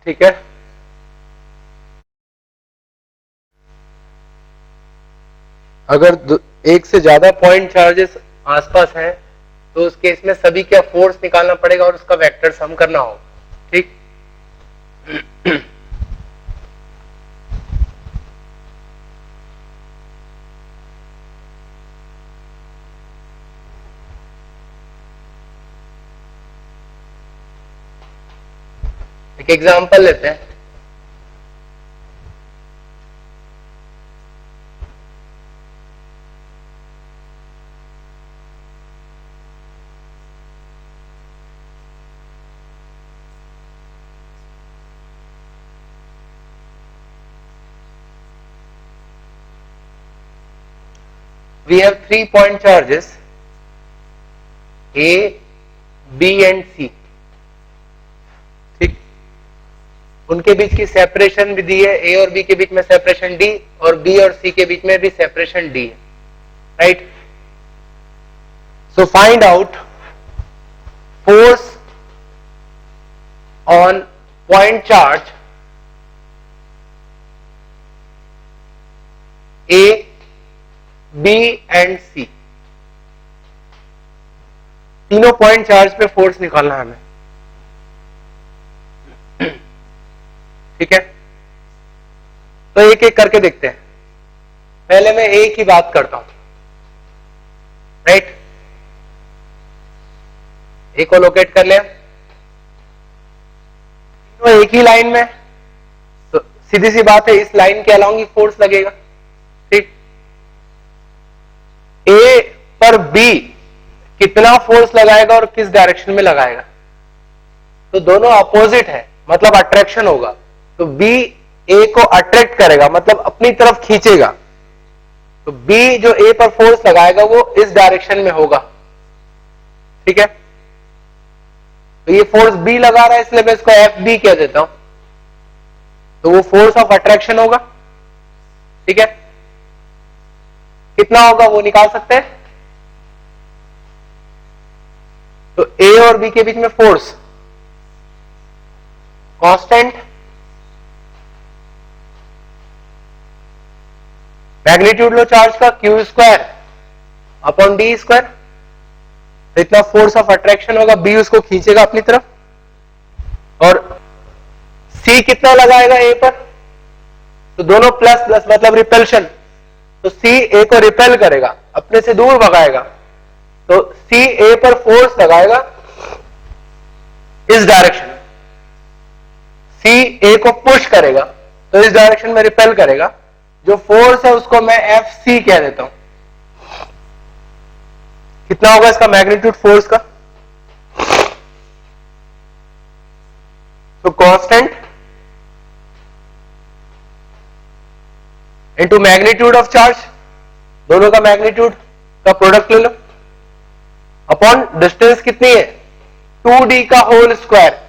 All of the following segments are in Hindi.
ठीक है। अगर एक से ज्यादा पॉइंट चार्जेस आसपास हैं तो उस केस में सभी का फोर्स निकालना पड़ेगा और उसका वेक्टर सम करना होगा। ठीक। एक एग्जांपल लेते हैं। We have 3 point charges A, B and C। ठीक। उनके बीच की सेपरेशन भी दी है, A और B के बीच में सेपरेशन D और B और C के बीच में भी सेपरेशन D है। Right. So find out force on point charge A, B and C। तीनों पॉइंट चार्ज पे फोर्स निकालना है हमें। ठीक है। तो एक एक करके देखते हैं। पहले मैं A की बात करता हूं। राइट। A को लोकेट कर लिया। तो एक ही लाइन में, तो सीधी सी बात है इस लाइन के अलाउंग ही फोर्स लगेगा। ठीक। A पर B कितना फोर्स लगाएगा और किस डायरेक्शन में लगाएगा, तो दोनों अपोजिट है, मतलब अट्रैक्शन होगा। तो B A को अट्रैक्ट करेगा, मतलब अपनी तरफ खींचेगा। तो B जो A पर फोर्स लगाएगा वो इस डायरेक्शन में होगा। ठीक है। तो ये फोर्स B लगा रहा है, इसलिए मैं इसको FB कह देता हूं। तो वो फोर्स ऑफ अट्रैक्शन होगा। ठीक है। कितना होगा वो निकाल सकते हैं। तो A और B के बीच में फोर्स कांस्टेंट, मैग्नीट्यूड लो चार्ज का Q square upon D square. तो इतना फोर्स ऑफ अट्रैक्शन होगा, B उसको खींचेगा अपनी तरफ। और C कितना लगाएगा A पर, तो दोनों प्लस प्लस मतलब रिपल्शन। तो C A को रिपेल करेगा, अपने से दूर भगाएगा। तो C A पर फोर्स लगाएगा इस डायरेक्शन, C A को पुश करेगा तो इस डायरेक्शन में रिपेल करेगा। जो फोर्स है उसको मैं FC कह देता हूं। कितना होगा इसका मैग्नीट्यूड फोर्स का, तो constant into magnitude of charge, दोनों का मैग्नीट्यूड का प्रोडक्ट ले लो, अपॉन डिस्टेंस कितनी है 2D का होल स्क्वायर।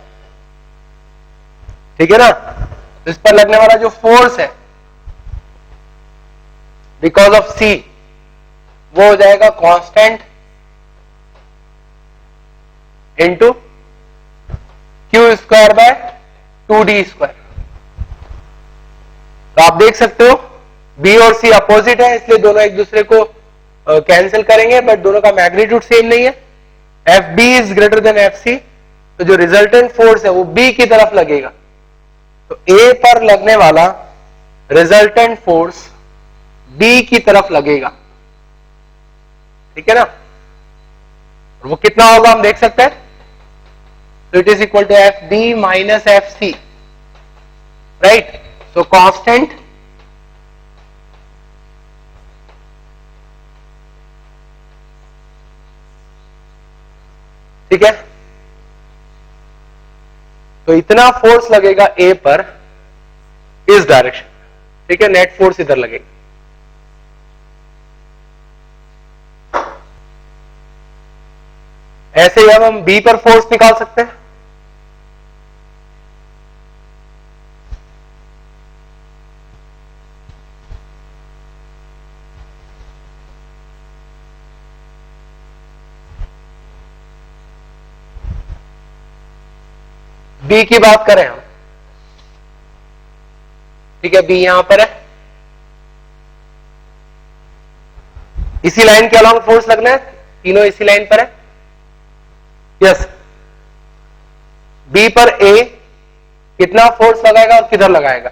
ठीक है ना। इस पर लगने वाला जो फोर्स है बिकॉज ऑफ C वो हो जाएगा constant into Q square by 2D square. तो आप देख सकते हो B और C अपोजिट है, इसलिए दोनों एक दूसरे को कैंसिल करेंगे, बट दोनों का मैग्नीट्यूड सेम नहीं है। FB is greater than FC, तो जो रिजल्टेंट फोर्स है वो B की तरफ लगेगा। तो A पर लगने वाला रिजल्टेंट फोर्स B की तरफ लगेगा। ठीक है ना। और वो कितना होगा हम देख सकते हैं। तो it is equal to FB minus FC। Right. So constant ठीक है। तो इतना फोर्स लगेगा A पर इस डायरेक्शन। ठीक है। नेट फोर्स इधर लगेगा। ऐसे ही अब हम B पर फोर्स निकाल सकते हैं। B की बात करें हम, ठीक है, बी यहां पर है, इसी लाइन के अलॉन्ग फोर्स लगना है, तीनों इसी लाइन पर है। यस, बी पर ए कितना फोर्स लगाएगा और किधर लगाएगा?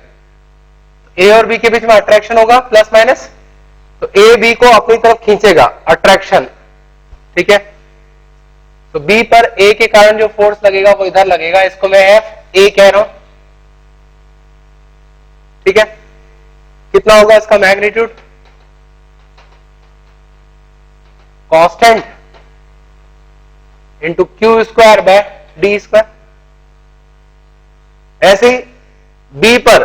ए और बी के बीच में अट्रैक्शन होगा प्लस माइनस, तो ए बी को अपनी तरफ खींचेगा, अट्रैक्शन। ठीक है, तो बी पर ए के कारण जो फोर्स लगेगा वो इधर लगेगा, इसको मैं एफ ए कह रहा हूं। ठीक है, कितना होगा इसका magnitude? Constant into Q square by D square. ऐसे ही बी पर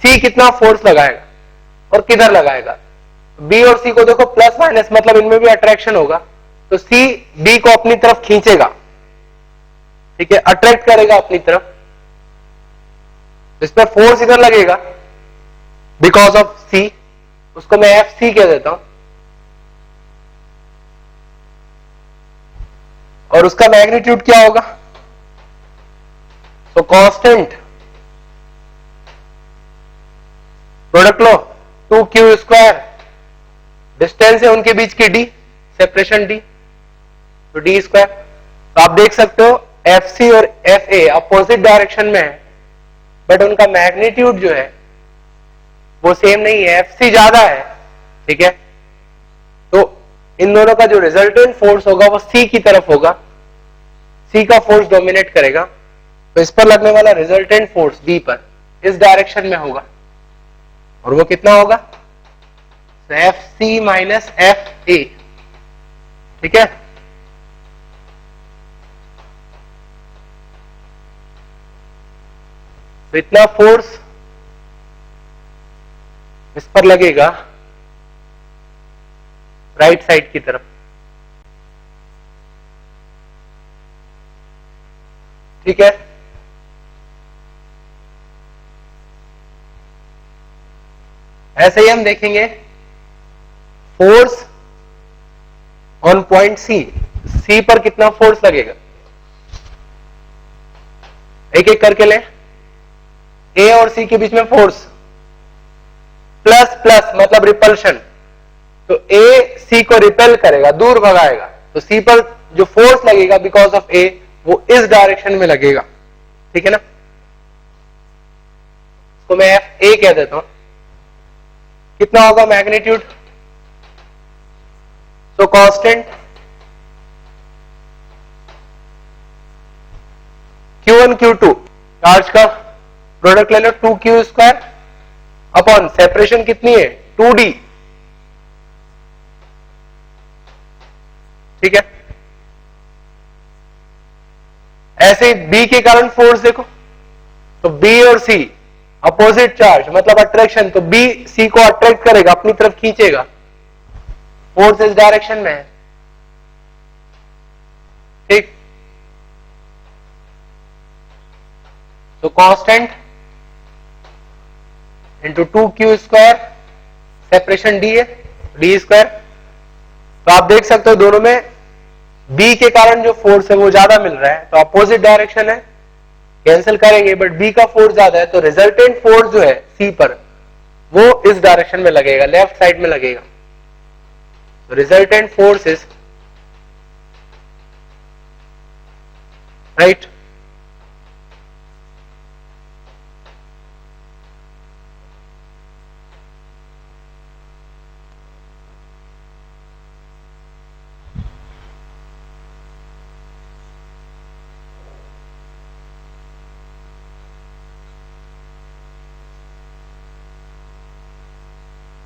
सी कितना फोर्स लगाएगा और किधर लगाएगा? बी और सी को देखो, प्लस माइनस मतलब इनमें भी अट्रैक्शन होगा, तो सी बी को अपनी तरफ खींचेगा। ठीक है, अट्रैक्ट करेगा अपनी तरफ, इस पर फोर्स इधर लगेगा बिकॉज ऑफ सी, उसको मैं एफ सी कह देता हूं, और उसका मैग्नीट्यूड क्या होगा? तो कांस्टेंट, प्रोडक्ट लो, 2q स्क्वायर, डिस्टेंस है उनके बीच की d, सेपरेशन d, तो d स्क्वायर। तो आप देख सकते हो एफ सी और एफ ए अपोजिट डायरेक्शन में है, बट उनका मैग्नीट्यूड जो है वो सेम नहीं है, एफ सी ज्यादा है। ठीक है, तो इन दोनों का जो रिजल्टेंट फोर्स होगा वो सी की तरफ होगा, सी का फोर्स डोमिनेट करेगा, तो इस पर लगने वाला रिजल्टेंट फोर्स बी पर इस डायरेक्शन में होगा, और वो कितना होगा? F C minus F A. ठीक है, तो इतना फोर्स इस पर लगेगा राइट साइड की तरफ। ठीक है, ऐसे ही हम देखेंगे फोर्स ऑन पॉइंट सी, सी पर कितना फोर्स लगेगा, एक एक करके ले। ए और सी के बीच में फोर्स प्लस प्लस मतलब रिपल्शन, तो ए सी को रिपेल करेगा, दूर भगाएगा, तो सी पर जो फोर्स लगेगा बिकॉज ऑफ ए वो इस डायरेक्शन में लगेगा। ठीक है ना, तो मैं एफ ए कह देता हूं। कितना होगा मैग्नीट्यूड? तो कांस्टेंट Q1 Q2 चार्ज का प्रोडक्ट ले लो, 2q स्क्वायर अपॉन सेपरेशन कितनी है? 2d। ठीक है, ऐसे ही B के कारण फोर्स देखो, तो B और C अपोजिट चार्ज मतलब अट्रैक्शन, तो B C को अट्रैक्ट करेगा, अपनी तरफ खींचेगा, फोर्स इस डायरेक्शन में है। ठीक, तो constant into 2q square, separation d है, d स्क्वायर। तो आप देख सकते हो दोनों में B के कारण जो फोर्स है वो ज्यादा मिल रहा है, तो अपोजिट डायरेक्शन है, कैंसिल करेंगे, बट B का फोर्स ज्यादा है, तो रिजल्टेंट फोर्स जो है C पर वो इस डायरेक्शन में लगेगा, लेफ्ट साइड में लगेगा। तो रिजल्टेंट फोर्स इज राइट।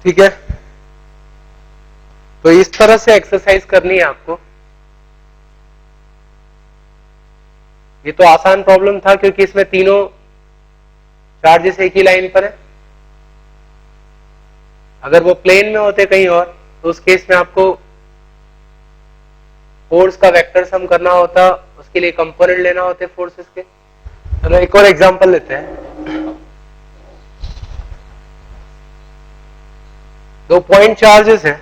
ठीक है, तो इस तरह से एक्सरसाइज करनी है आपको। ये तो आसान प्रॉब्लम था क्योंकि इसमें तीनों चार्जेस एक ही लाइन पर है। अगर वो प्लेन में होते कहीं और, तो उस केस में आपको फोर्स का वेक्टर सम करना होता, उसके लिए कंपोनेंट लेना होते फोर्सेस के। चलो एक और एग्जांपल लेते हैं। दो पॉइंट चार्जेस हैं,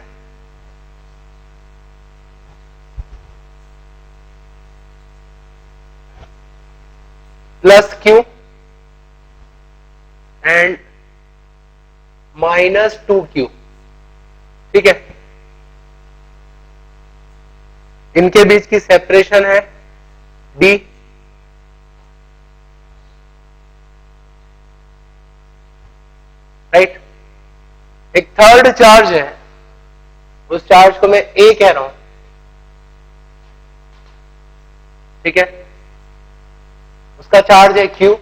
प्लस क्यू -2q। ठीक है, इनके बीच की सेपरेशन है d। राइट, एक थर्ड चार्ज है, उस चार्ज को मैं a कह रहा हूं। ठीक है, उसका चार्ज है q।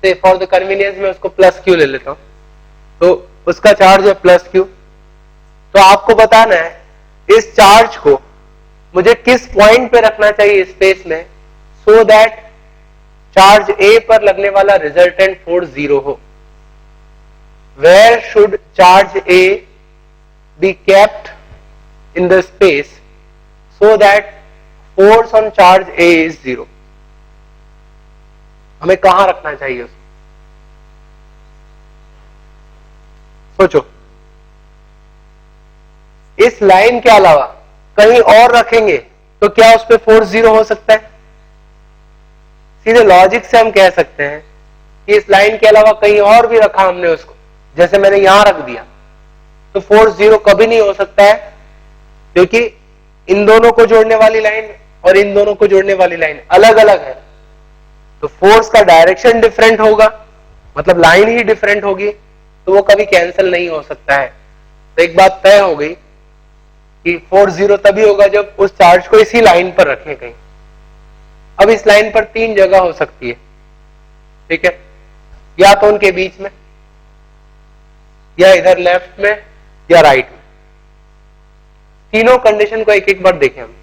से फॉर द कन्वीनियंस में उसको प्लस q ले लेता हूं, तो उसका चार्ज है प्लस q। तो आपको बताना है इस चार्ज को मुझे किस पॉइंट पे रखना चाहिए स्पेस में, सो दैट चार्ज A पर लगने वाला रिजल्टेंट फोर्स 0 हो। Where should charge A be kept in the space so that force on charge A is 0। हमें कहां रखना चाहिए उसको, सोचो। इस लाइन के अलावा कहीं और रखेंगे तो क्या उस पर फोर्स 0 हो सकता है? सीधे लॉजिक से हम कह सकते हैं कि इस लाइन के अलावा कहीं और भी रखा हमने उसको, जैसे मैंने यहां रख दिया, तो फोर्स 0 कभी नहीं हो सकता है, क्योंकि इन दोनों को जोड़ने वाली लाइन और इन दोनों को जोड़ने वाली लाइन अलग अलग है। तो फोर्स का डायरेक्शन डिफरेंट होगा, मतलब लाइन ही डिफरेंट होगी, तो वो कभी कैंसिल नहीं हो सकता है। तो एक बात तय हो गई कि फोर्स 0 तभी होगा जब उस चार्ज को इसी लाइन पर रखें कहीं। अब इस लाइन पर 3 जगह हो सकती है। ठीक है, या तो उनके बीच में, या इधर लेफ्ट में, या राइट में। तीनों कंडीशन को एक एक बार देखें हम।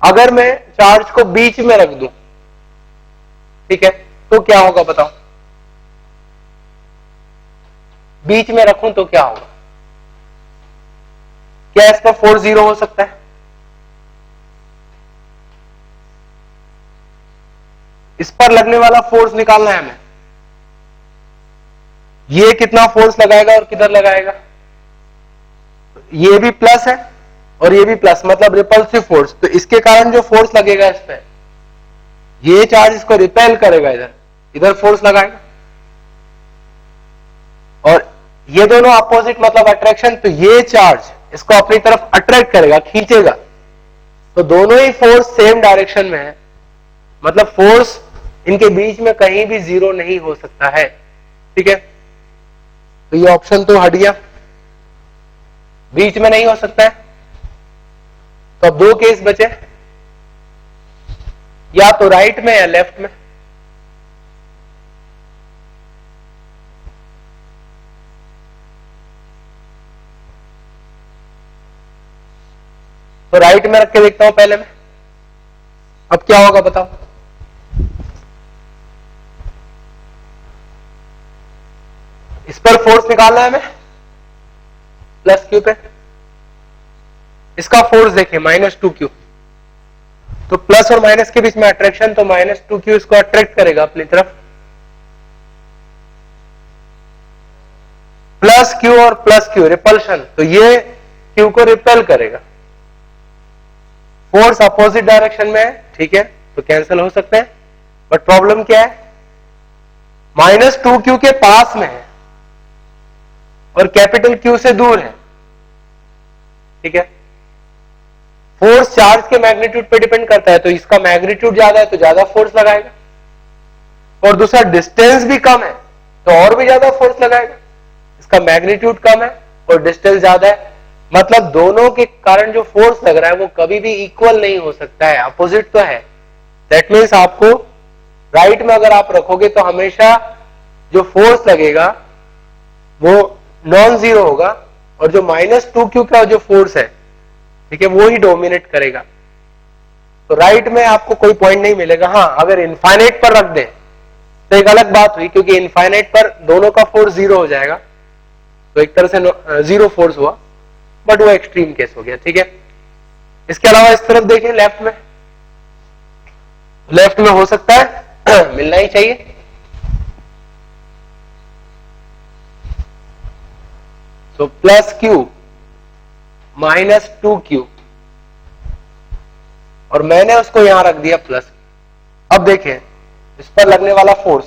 अगर मैं चार्ज को बीच में रख दूं, ठीक है, तो क्या होगा बताओ? बीच में रखूं तो क्या होगा? क्या इसका फोर्स 0 हो सकता है? इस पर लगने वाला फोर्स निकालना है हमें। ये कितना फोर्स लगाएगा और किधर लगाएगा? ये भी प्लस है और ये भी प्लस, मतलब रिपल्सिव फोर्स। तो इसके कारण जो फोर्स लगेगा इस पे, ये चार्ज इसको रिपेल करेगा, इधर इधर फोर्स लगाएगा। और ये दोनों अपोजिट, मतलब अट्रैक्शन, तो ये चार्ज इसको अपनी तरफ अट्रैक्ट करेगा, खींचेगा। तो दोनों ही फोर्स सेम डायरेक्शन में है, मतलब फोर्स इनके बीच में कहीं भी 0 नहीं हो सकता है। ठीक है, तो ये ऑप्शन तो हट गया, बीच में नहीं हो सकता है। तो अब 2 केस बचे, या तो राइट में या लेफ्ट में। तो राइट में रख के देखता हूं पहले मैं, अब क्या होगा बताओ? इस पर फोर्स निकालना है हमें, प्लस क्यू पे। इसका फोर्स देखिए -2q। तो प्लस और माइनस के बीच में अट्रैक्शन, तो -2q इसको अट्रैक्ट करेगा अपनी तरफ। प्लस क्यू और प्लस क्यू रिपल्शन, तो ये क्यू को रिपेल करेगा। फोर्स अपोजिट डायरेक्शन में है, ठीक है, तो कैंसिल हो सकते हैं। बट प्रॉब्लम क्या है? -2q के पास में है और कैपिटल Q से दूर है। ठीक है, फोर्स चार्ज के मैग्नीट्यूड पे डिपेंड करता है, तो इसका मैग्नीट्यूड ज्यादा है तो ज्यादा फोर्स लगाएगा, और दूसरा डिस्टेंस भी कम है तो और भी ज्यादा फोर्स लगाएगा। इसका मैग्नीट्यूड कम है और डिस्टेंस ज्यादा है, मतलब दोनों के कारण जो फोर्स लग रहा है वो कभी भी इक्वल नहीं हो सकता है, अपोजिट तो है। दैट मीन्स आपको राइट में अगर आप रखोगे तो हमेशा जो फोर्स लगेगा वो नॉन जीरो होगा, और जो -2q का जो फोर्स है, ठीक है, वो ही डोमिनेट करेगा। तो राइट में आपको कोई पॉइंट नहीं मिलेगा। हाँ, अगर इनफाइनाइट पर रख दें तो एक अलग बात हुई, क्योंकि इनफाइनाइट पर दोनों का फोर्स 0 हो जाएगा, तो एक तरह से 0 फोर्स हुआ, बट वो एक्सट्रीम केस हो गया। ठीक है, इसके अलावा इस तरफ देखें, लेफ्ट में, लेफ्ट में हो सकता है मिलना ही चाहिए। तो +q -2q, और मैंने उसको यहां रख दिया प्लस। अब देखें इस पर लगने वाला फोर्स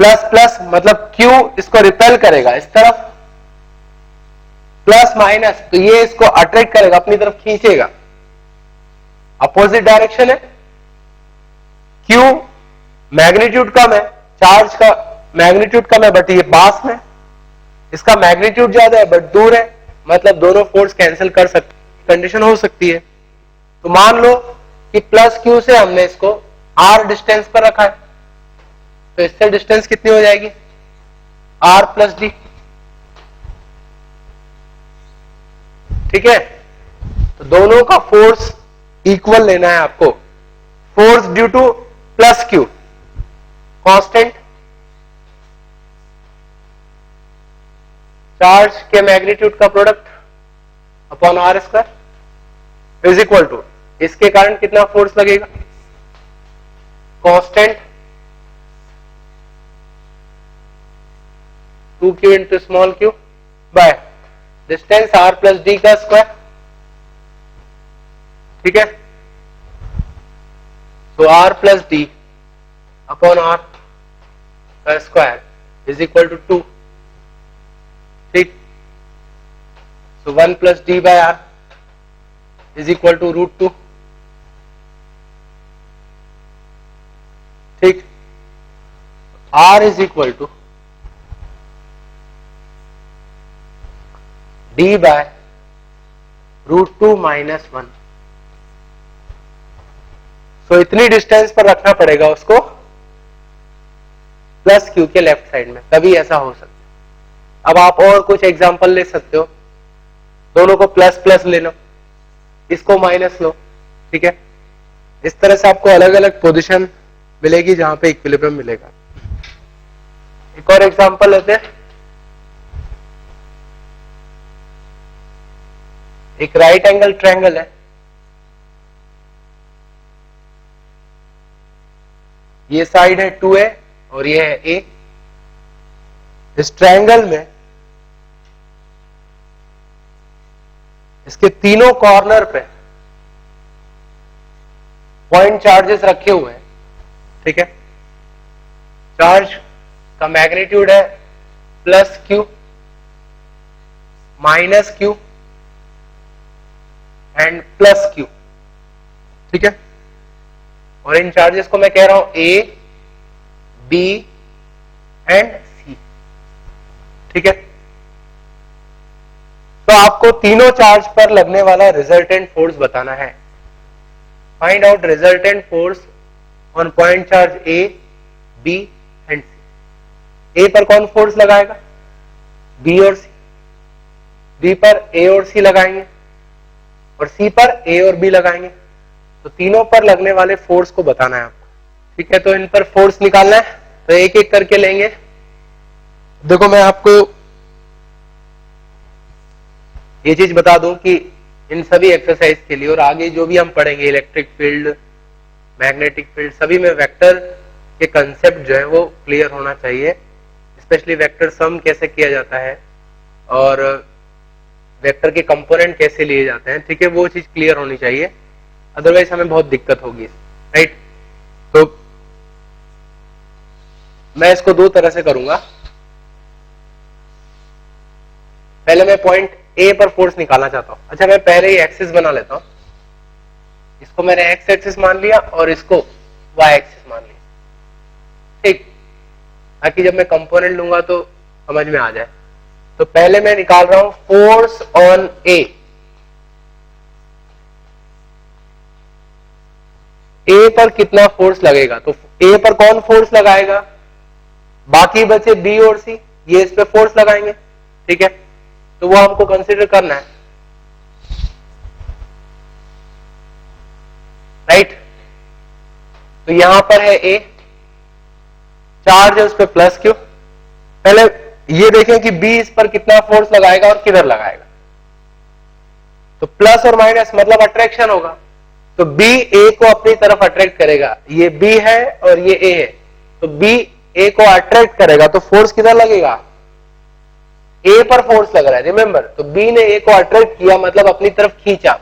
प्लस प्लस मतलब Q इसको रिपेल करेगा इस तरफ, प्लस माइनस तो ये इसको अट्रैक्ट करेगा, अपनी तरफ खींचेगा, अपोजिट डायरेक्शन है। Q मैग्नीट्यूड कम है, चार्ज का मैग्नीट्यूड कम है बट ये पास में, इसका मैग्नीट्यूड ज्यादा है बट दूर है, मतलब दोनों फोर्स कैंसिल कर सकते, कंडीशन हो सकती है। तो मान लो कि प्लस Q से हमने इसको R डिस्टेंस पर रखा है, तो इससे डिस्टेंस कितनी हो जाएगी, R प्लस डी। ठीक है, तो दोनों का फोर्स इक्वल लेना है आपको। Force due to plus Q constant, charge के मैग्नीट्यूड का product upon R square is equal to, इसके कारण कितना फोर्स लगेगा, constant 2Q into small q by distance R plus D का स्क्वायर। ठीक है, तो R plus D upon R का स्क्वायर इज इक्वल टू 2। ठीक, so 1 plus D by R is equal to √2। ठीक, R is equal to D bye √2 minus 1। तो इतनी डिस्टेंस पर रखना पड़ेगा उसको प्लस Q के लेफ्ट साइड में, तभी ऐसा हो सकता है। अब आप और कुछ एग्जांपल ले सकते हो, दोनों को प्लस प्लस लेना, इसको माइनस लो। ठीक है, इस तरह से आपको अलग अलग पोजीशन मिलेगी जहां पे इक्विलिब्रियम मिलेगा। एक और एग्जांपल लेते हैं, एक राइट एंगल ट्रायंगल है, ये साइड है 2A और ये है A। इस ट्रायंगल में इसके तीनों कॉर्नर पे पॉइंट चार्जेस रखे हुए हैं। ठीक है, चार्ज का मैग्नीट्यूड है plus Q minus Q and plus Q। ठीक है, और इन चार्जेस को मैं कह रहा हूं A, B एंड C। ठीक है, तो आपको तीनों चार्ज पर लगने वाला रिजल्टेंट फोर्स बताना है। Find out resultant force on point charge A, B and C। A पर कौन फोर्स लगाएगा, B और C। B पर A और C लगाएंगे और C पर A और B लगाएंगे, तो तीनों पर लगने वाले फोर्स को बताना है आपको। ठीक है, तो इन पर फोर्स निकालना है, तो एक एक करके लेंगे। देखो मैं आपको ये चीज बता दूं कि इन सभी एक्सरसाइज के लिए और आगे जो भी हम पढ़ेंगे इलेक्ट्रिक फील्ड, मैग्नेटिक फील्ड, सभी में वेक्टर के कंसेप्ट जो है वो क्लियर होना चाहिए। स्पेशली वेक्टर सम कैसे किया जाता है और वेक्टर के कंपोनेंट कैसे लिए जाते हैं। ठीक है, वो चीज क्लियर होनी चाहिए, अदरवाइज हमें बहुत दिक्कत होगी। राइट, तो मैं इसको दो तरह से करूंगा। पहले मैं पॉइंट ए पर फोर्स निकालना चाहता हूं। अच्छा, मैं पहले ही एक्सिस बना लेता हूं, इसको मैंने एक्स एक्सिस मान लिया और इसको वाई एक्सिस मान लिया। ठीक, ताकि जब मैं कंपोनेंट लूंगा तो समझ में आ जाए। तो पहले मैं निकाल रहा हूं फोर्स ऑन ए। ए पर कितना फोर्स लगेगा, तो ए पर कौन फोर्स लगाएगा, बाकी बचे बी और सी, ये इस पे फोर्स लगाएंगे। ठीक है, तो वो हमको कंसीडर करना है। राइट, तो यहां पर है ए, चार्ज है उस पर प्लस क्यू। पहले ये देखें कि बी इस पर कितना फोर्स लगाएगा और किधर लगाएगा। तो प्लस और माइनस मतलब अट्रैक्शन होगा, तो B A को अपनी तरफ अट्रैक्ट करेगा। ये B है और ये A है, तो B A को अट्रैक्ट करेगा, तो फोर्स किधर लगेगा, A पर फोर्स लग रहा है। रिमेंबर, तो B ने A को अट्रैक्ट किया मतलब अपनी तरफ खींचा,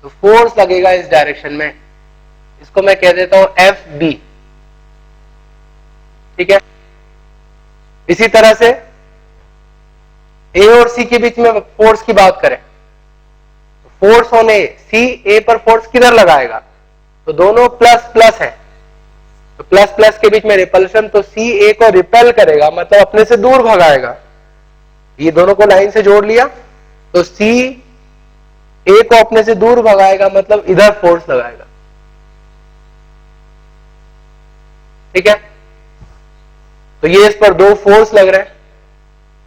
तो फोर्स लगेगा इस डायरेक्शन में। इसको मैं कह देता हूं FB। ठीक है, इसी तरह से ए और सी के बीच में फोर्स की बात करें, फोर्स ऑन ए, सी ए पर फोर्स किधर लगाएगा, तो दोनों प्लस प्लस है, तो प्लस प्लस के बीच में रिपल्शन, तो सी ए को रिपेल करेगा, मतलब अपने से दूर भगाएगा। ये दोनों को लाइन से जोड़ लिया, तो सी ए को अपने से दूर भगाएगा, मतलब इधर फोर्स लगाएगा। ठीक है, तो ये इस पर दो फोर्स लग रहे हैं,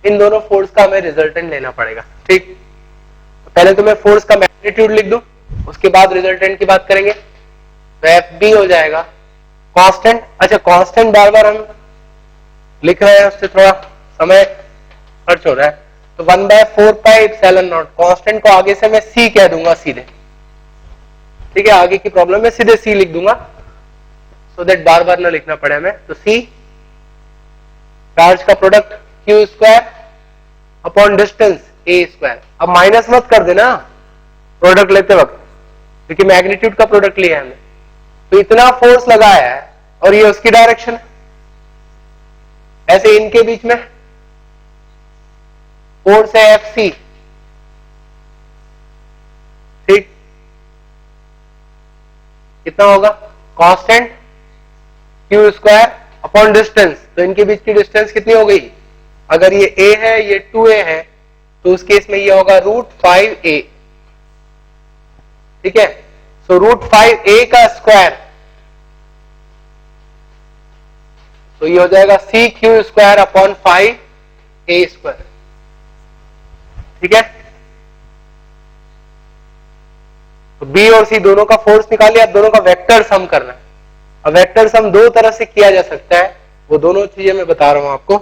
इन दोनों फोर्स का हमें रिजल्टेंट लेना पड़ेगा। ठीक, तो पहले तो मैं फोर्स का मैग्नीट्यूड लिख दूं, उसके बाद रिजल्टेंट की बात करेंगे। तो एफ बी हो जाएगा कांस्टेंट। अच्छा, कांस्टेंट बार बार हम लिख रहे हैं, उससे थोड़ा समय खर्च हो रहा है, तो 1/4πε0। कांस्टेंट को आगे से मैं सी कह दूंगा सीधे। ठीक है, आगे की प्रॉब्लम में सीधे सी लिख दूंगा, सो दैट बार बार ना लिखना पड़े हमें। तो सी चार्ज का product Q square upon distance A square. अब माइनस मत कर देना प्रोडक्ट लेते वक्त, क्योंकि मैग्नीट्यूड का प्रोडक्ट लिया है हमने। तो इतना फोर्स लगाया है और ये उसकी डायरेक्शन है, ऐसे इनके बीच में फोर्स है एफ सी। ठीक, कितना होगा, constant Q square upon distance, तो इनके बीच की डिस्टेंस कितनी हो गई, अगर ये a है ये 2a है, तो उस केस में ये होगा √5a। ठीक है, सो √5a का स्क्वायर, तो ये हो जाएगा C Q square upon 5a square. ठीक है, तो बी और सी दोनों का फोर्स निकाल लिया, दोनों का वेक्टर सम करना है। अब वेक्टर सम दो तरह से किया जा सकता है, वो दोनों चीजें मैं बता रहा हूं आपको।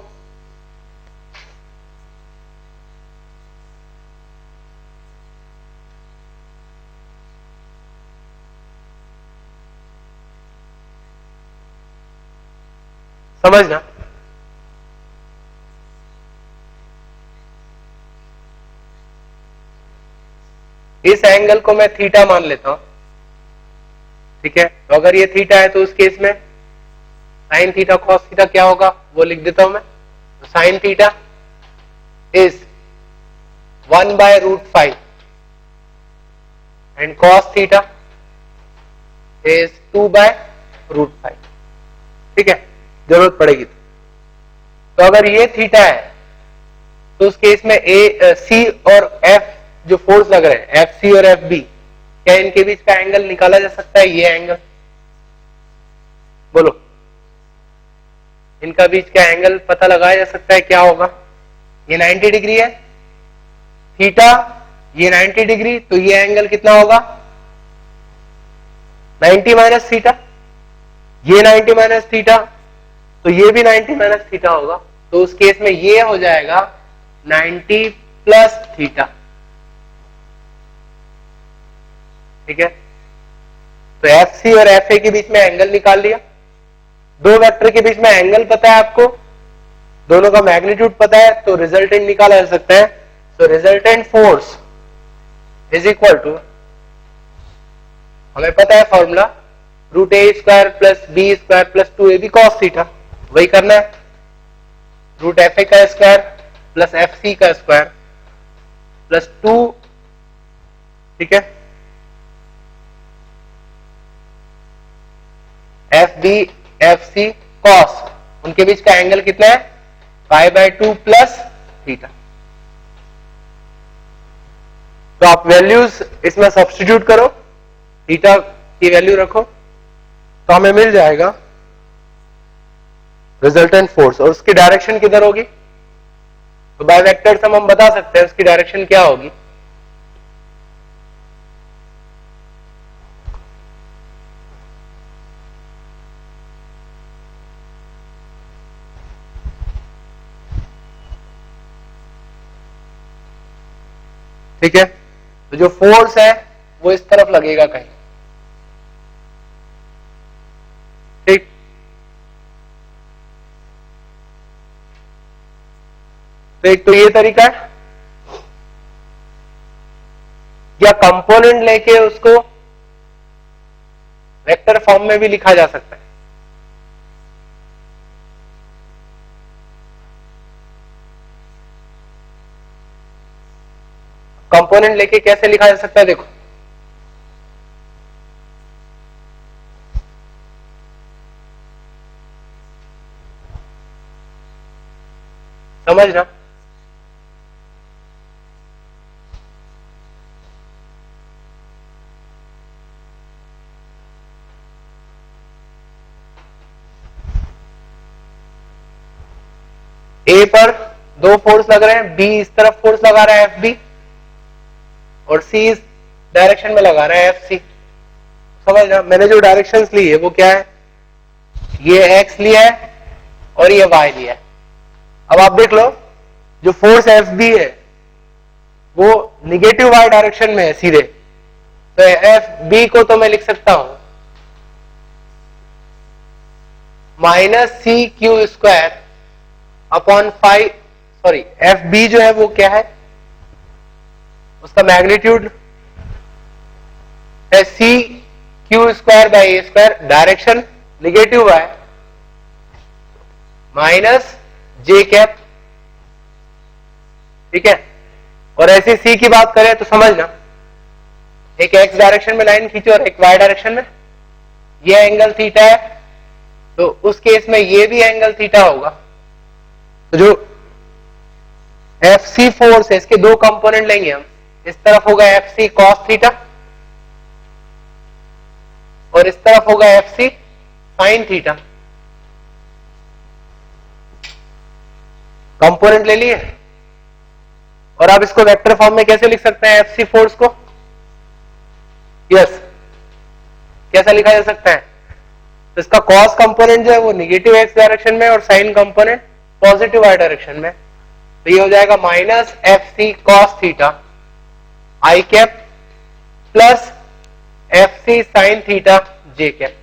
समझना, इस एंगल को मैं थीटा मान लेता हूं। ठीक है, तो अगर ये थीटा है तो उस केस में साइन थीटा कॉस थीटा क्या होगा वो लिख देता हूं मैं। तो sine theta is 1/√5 and cos theta is 2/√5। ठीक है, जरूरत पड़ेगी तो अगर ये थीटा है तो उस केस में ए सी और एफ जो फोर्स लग रहे हैं, एफ सी और एफ बी, क्या इनके बीच का एंगल निकाला जा सकता है, ये एंगल बोलो, इनका बीच का एंगल पता लगाया जा सकता है, क्या होगा, ये 90 डिग्री है, थीटा ये 90 डिग्री, तो ये एंगल कितना होगा 90 माइनस थीटा, ये 90 माइनस थीटा, तो ये भी 90 माइनस थीटा होगा, तो उस केस में ये हो जाएगा 90 प्लस थीटा। ठीक है, तो एफ सी और एफ ए के बीच में एंगल निकाल लिया, दो वेक्टर के बीच में एंगल पता है आपको, दोनों का मैग्नीट्यूड पता है, तो रिजल्टेंट निकाला जा सकता है। तो resultant force is equal to, हमें पता है formula, √a² plus b² plus 2ab cos theta, वही करना है, √fa का स्क्वायर प्लस fc का स्क्वायर प्लस 2, ठीक है, fb fc cos, उनके बीच का एंगल कितना है 5/2 प्लस थीटा। तो आप वैल्यूज इसमें सब्स्टिट्यूट करो, थीटा की वैल्यू रखो, तो हमें मिल जाएगा रिजल्टेंट फोर्स, और उसकी डायरेक्शन किधर होगी, तो बाय वेक्टर सम हम बता सकते हैं उसकी डायरेक्शन क्या होगी। ठीक है, तो जो फोर्स है वो इस तरफ लगेगा कहीं। ठीक, तो एक तो ये तरीका है, या कंपोनेंट लेके उसको वेक्टर फॉर्म में भी लिखा जा सकता है। कंपोनेंट लेके कैसे लिखा जा सकता है, देखो समझना। ए पर दो फोर्स लग रहे हैं, बी इस तरफ फोर्स लगा रहा है एफ बी, और सी इस डायरेक्शन में लगा रहा है एफ सी। समझना, मैंने जो डायरेक्शंस ली है वो क्या है, ये एक्स लिया है और ये वाई लिया है। अब आप देख लो, जो फोर्स एफ बी है वो निगेटिव वाई डायरेक्शन में है सीधे, तो एफ बी को तो मैं लिख सकता हूं minus C Q square upon 5, sorry F B जो है वो क्या है, उसका मैग्नीट्यूड है C Q square by A square, direction negative है, माइनस जे कैप। ठीक है, और ऐसे सी की बात करें तो समझना, एक एक्स डायरेक्शन में लाइन खींची और एक वाई डायरेक्शन में, ये एंगल थीटा है, तो उस केस में ये भी एंगल थीटा होगा। तो जो एफ सी फोर्स है इसके दो कंपोनेंट लेंगे हम, इस तरफ होगा एफ सी कॉस थीटा और इस तरफ होगा F C sine theta. Component ले लिए, और आप इसको वेक्टर फॉर्म में कैसे लिख सकते हैं एफ सी फोर्स को, यस कैसा लिखा जा सकता है, तो इसका कॉस कंपोनेंट जो है वो निगेटिव एक्स डायरेक्शन में और sine component positive Y direction में, तो ये हो जाएगा minus F C cos theta I cap plus F C sine theta J cap.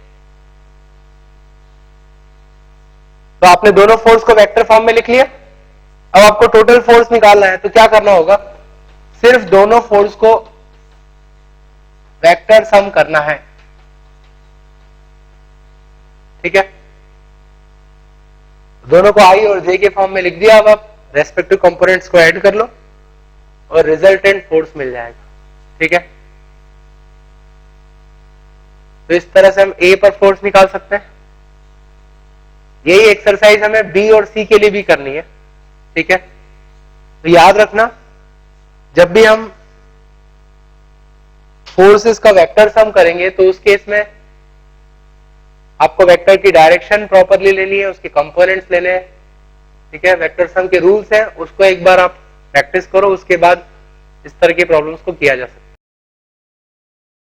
तो आपने दोनों फोर्स को वेक्टर फॉर्म में लिख लिया। अब आपको टोटल फोर्स निकालना है, तो क्या करना होगा, सिर्फ दोनों फोर्स को वेक्टर सम करना है। ठीक है, दोनों को आई और जे के फॉर्म में लिख दिया। अब आप रेस्पेक्टिव कंपोनेंट्स को ऐड कर लो और रिजल्टेंट फोर्स मिल जाएगा। ठीक है, तो इस तरह से हम ए पर फोर्स निकाल सकते हैं। यही एक्सरसाइज हमें बी और सी के लिए भी करनी है। ठीक है, तो याद रखना, जब भी हम फोर्सेस का वेक्टर सम करेंगे तो उस केस में आपको वेक्टर की डायरेक्शन प्रॉपरली लेनी है, उसके कंपोनेंट्स लेने हैं। ठीक है, वेक्टर सम के रूल्स हैं, उसको एक बार आप प्रैक्टिस करो, उसके बाद इस तरह की प्रॉब्लम्स को किया जा सकता है।